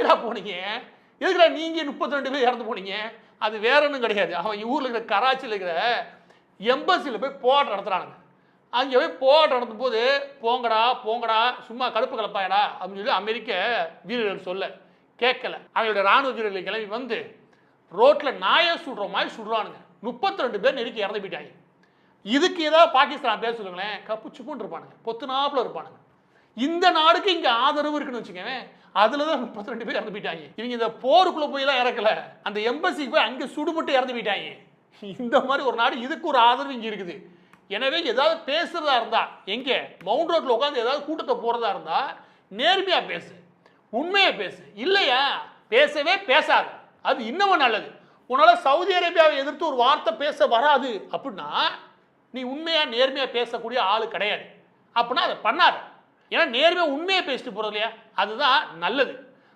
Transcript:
எதுக்குடா போனீங்க, எதுக்குடா நீங்கள் 32 பேர் இறந்து போனீங்க? அது வேற ஒன்றும் கிடையாது. அவன் ஊரில் இருக்கிற கராச்சியில் இருக்கிற எம்பசியில் போய் போராட்டம் நடத்துகிறானுங்க. அங்கே போய் போராட்டம் நடத்தும் போது போங்கடா போங்கடா சும்மா கடுப்பு கலப்பாயடா அப்படின்னு சொல்லி அமெரிக்க வீரர்கள் சொல்ல கேட்கல. அவங்களோட ராணுவ வீரர்கள் கிளம்பி வந்து ரோட்டில் நாயை சுடுற மாதிரி சுடுறானுங்க. 32 பேர் நெருக்கி இறந்து போயிட்டாங்க. இதுக்கு ஏதாவது பாகிஸ்தான் பேச சொல்லுங்களேன், கப்பு சுப்புன்னு இருப்பானுங்க, பொத்துனாப்புல இருப்பானுங்க. இந்த நாடுக்கு இங்கே ஆதரவு இருக்குன்னு வச்சுக்கோங்க, அதில் தான் 32 பேர் இறந்து போயிட்டாங்க. இவங்க இந்த போருக்குள்ளே போயெல்லாம் இறக்கல, அந்த எம்பசிக்கு போய் அங்கே சுடுபட்டு இறந்து போயிட்டாங்க. இந்த மாதிரி ஒரு நாடு, இதுக்கு ஒரு ஆதரவு இங்கே இருக்குது. எனவே ஏதாவது பேசுறதா இருந்தா, எங்கே மவுண்ட் ரோட்டில் உட்காந்து ஏதாவது கூட்டத்தை போகிறதா இருந்தா நேர்மையாக பேசு, உண்மையாக பேசு. இல்லையா பேசவே பேசாது, அது இன்னமும் நல்லது. உன்னால் சவுதி அரேபியாவை எதிர்த்து ஒரு வார்த்தை பேச வராது அப்படின்னா நீ உண்மையாக நேர்மையாக பேசக்கூடிய ஆள் கிடையாது. அப்படின்னா அதை பண்ணாத. ஏன்னா நேர்மையாக உண்மையை பேசிட்டு போகிறது இல்லையா, அதுதான் நல்லது.